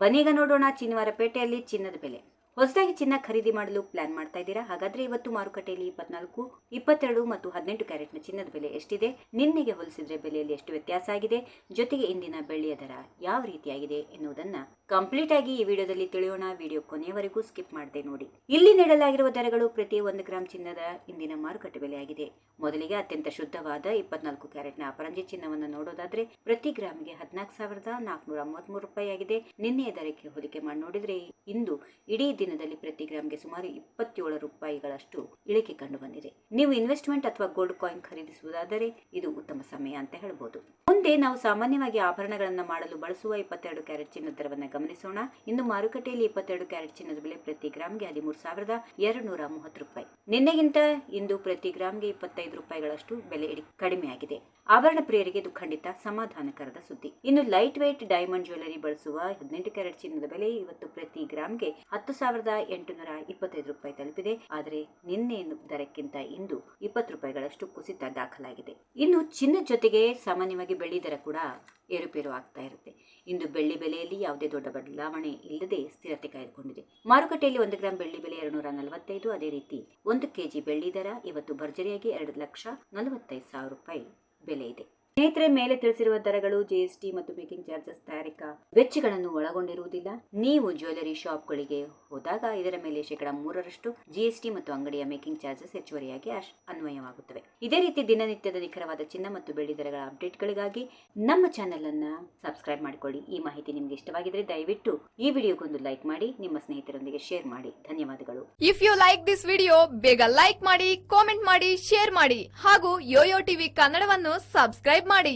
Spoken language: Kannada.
ಬನ್ನೀಗ ನೋಡೋಣ ಚಿನ್ನವಾರಪೇಟೆಯಲ್ಲಿ ಚಿನ್ನದ ಬೆಲೆ. ಹೊಸದಾಗಿ ಚಿನ್ನ ಖರೀದಿ ಮಾಡಲು ಪ್ಲಾನ್ ಮಾಡ್ತಾ ಇದ್ದೀರಾ? ಹಾಗಾದ್ರೆ ಇವತ್ತು ಮಾರುಕಟ್ಟೆಯಲ್ಲಿ 24, 22 ಮತ್ತು 18 ಕ್ಯಾರೆಟ್ನ ಚಿನ್ನದ ಬೆಲೆ ಎಷ್ಟಿದೆ? ನಿನ್ನೆಗೆ ಹೋಲಿಸಿದ್ರೆ ಬೆಲೆಯಲ್ಲಿ ಎಷ್ಟು ವ್ಯತ್ಯಾಸ ಆಗಿದೆ? ಜೊತೆಗೆ ಇಂದಿನ ಬೆಳ್ಳಿಯ ದರ ಯಾವ ರೀತಿಯಾಗಿದೆ ಎನ್ನುವುದನ್ನ ಕಂಪ್ಲೀಟ್ ಆಗಿ ಈ ವಿಡಿಯೋದಲ್ಲಿ ತಿಳಿಯೋಣ. ವಿಡಿಯೋ ಕೊನೆಯವರೆಗೂ ಸ್ಕಿಪ್ ಮಾಡದೆ ನೋಡಿ. ಇಲ್ಲಿ ನೀಡಲಾಗಿರುವ ದರಗಳು ಪ್ರತಿ 1 ಗ್ರಾಂ ಚಿನ್ನದ ಇಂದಿನ ಮಾರುಕಟ್ಟೆ ಬೆಲೆಯಾಗಿದೆ. ಮೊದಲಿಗೆ ಅತ್ಯಂತ ಶುದ್ಧವಾದ 24 ಕ್ಯಾರೆಟ್ನ ಅಪರಂಜಿ ಚಿನ್ನವನ್ನು ನೋಡೋದಾದ್ರೆ ಪ್ರತಿ ಗ್ರಾಮಿಗೆ 14,433 ರೂಪಾಯಿ ಆಗಿದೆ. ನಿನ್ನೆಯ ದರಕ್ಕೆ ಹೋಲಿಕೆ ಮಾಡಿ ನೋಡಿದ್ರೆ ಇಂದು ಇಡೀ ದಿನದಲ್ಲಿ ಪ್ರತಿ ಗ್ರಾಮ್ಗೆ ಸುಮಾರು 27 ರೂಪಾಯಿಗಳಷ್ಟು ಇಳಿಕೆ ಕಂಡು ಬಂದಿದೆ. ನೀವು ಇನ್ವೆಸ್ಟ್ಮೆಂಟ್ ಅಥವಾ ಗೋಲ್ಡ್ ಕಾಯಿನ್ ಖರೀದಿಸುವುದಾದರೆ ಇದು ಉತ್ತಮ ಸಮಯ ಅಂತ ಹೇಳ್ಬೋದು. ಮುಂದೆ ನಾವು ಸಾಮಾನ್ಯವಾಗಿ ಆಭರಣಗಳನ್ನ ಮಾಡಲು ಬಳಸುವ 22 ಕ್ಯಾರೆಟ್ ಚಿನ್ನದ ದರವನ್ನು ಗಮನಿಸೋಣ. ಇಂದು ಮಾರುಕಟ್ಟೆಯಲ್ಲಿ 22 ಕ್ಯಾರೆಟ್ ಚಿನ್ನದ ಬೆಲೆ ಪ್ರತಿ ಗ್ರಾಮ್ಗೆ 13,230 ರೂಪಾಯಿ. ನಿನ್ನೆಗಿಂತ ಇಂದು ಪ್ರತಿ ಗ್ರಾಮ್ಗೆ 25 ರೂಪಾಯಿಗಳಷ್ಟು ಬೆಲೆ ಕಡಿಮೆಯಾಗಿದೆ. ಆಭರಣ ಪ್ರಿಯರಿಗೆ ಇದು ಖಂಡಿತ ಸಮಾಧಾನಕರದ ಸುದ್ದಿ. ಇನ್ನು ಲೈಟ್ ವೇಟ್ ಡೈಮಂಡ್ ಜ್ಯುವೆಲರಿ ಬಳಸುವ 18 ಕ್ಯಾರೆಟ್ ಚಿನ್ನದ ಬೆಲೆ ಇವತ್ತು ಪ್ರತಿ ಗ್ರಾಮ್ಗೆ 10,825 ರೂಪಾಯಿ ತಲುಪಿದೆ. ಆದರೆ ನಿನ್ನೆ ದರಕ್ಕಿಂತ ಇಂದು 20 ರೂಪಾಯಿಗಳಷ್ಟು ಕುಸಿತ ದಾಖಲಾಗಿದೆ. ಇನ್ನು ಚಿನ್ನದ ಜೊತೆಗೆ ಸಾಮಾನ್ಯವಾಗಿ ಬೆಳ್ಳಿ ದರ ಕೂಡ ಏರುಪೇರು ಆಗ್ತಾ ಇರುತ್ತೆ. ಇಂದು ಬೆಳ್ಳಿ ಬೆಲೆಯಲ್ಲಿ ಯಾವುದೇ ದೊಡ್ಡ ಬದಲಾವಣೆ ಇಲ್ಲದೆ ಸ್ಥಿರತೆ ಕಾಯ್ದುಕೊಂಡಿದೆ. ಮಾರುಕಟ್ಟೆಯಲ್ಲಿ 1 ಗ್ರಾಂ ಬೆಳ್ಳಿ ಬೆಲೆ 245. ಅದೇ ರೀತಿ 1 ಕೆಜಿ ಬೆಳ್ಳಿ ದರ ಇವತ್ತು ಭರ್ಜರಿಯಾಗಿ 2,45,000 ರೂಪಾಯಿ ಬೆಲೆ ಇದೆ. ಸ್ನೇಹಿತರೆ, ಮೇಲೆ ತಿಳಿಸಿರುವ ದರಗಳು ಜಿಎಸ್ಟಿ ಮತ್ತು ಮೇಕಿಂಗ್ ಚಾರ್ಜಸ್ ತಯಾರಿಕಾ ವೆಚ್ಚಗಳನ್ನು ಒಳಗೊಂಡಿರುವುದಿಲ್ಲ. ನೀವು ಜ್ಯುವೆಲರಿ ಶಾಪ್ಗಳಿಗೆ ಹೋದಾಗ ಇದರ ಮೇಲೆ 3% ಜಿಎಸ್ಟಿ ಮತ್ತು ಅಂಗಡಿಯ ಮೇಕಿಂಗ್ ಚಾರ್ಜಸ್ ಹೆಚ್ಚುವರಿಯಾಗಿ ಅನ್ವಯವಾಗುತ್ತವೆ. ಇದೇ ರೀತಿ ದಿನನಿತ್ಯದ ನಿಖರವಾದ ಚಿನ್ನ ಮತ್ತು ಬೆಳ್ಳಿ ದರಗಳ ಅಪ್ಡೇಟ್ಗಳಿಗಾಗಿ ನಮ್ಮ ಚಾನೆಲ್ ಅನ್ನ ಸಬ್ಸ್ಕ್ರೈಬ್ ಮಾಡಿಕೊಳ್ಳಿ. ಈ ಮಾಹಿತಿ ನಿಮ್ಗೆ ಇಷ್ಟವಾಗಿದ್ರೆ ದಯವಿಟ್ಟು ಈ ವಿಡಿಯೋಗೊಂದು ಲೈಕ್ ಮಾಡಿ, ನಿಮ್ಮ ಸ್ನೇಹಿತರೊಂದಿಗೆ ಶೇರ್ ಮಾಡಿ. ಧನ್ಯವಾದಗಳು. If you like this video ಬೇಗ ಲೈಕ್ ಮಾಡಿ, ಕಾಮೆಂಟ್ ಮಾಡಿ, ಶೇರ್ ಮಾಡಿ ಹಾಗೂ ಯೋಯೋ ಟಿವಿ ಕನ್ನಡವನ್ನು ಸಬ್ಸ್ಕ್ರೈಬ್ ಮಾಡಿ.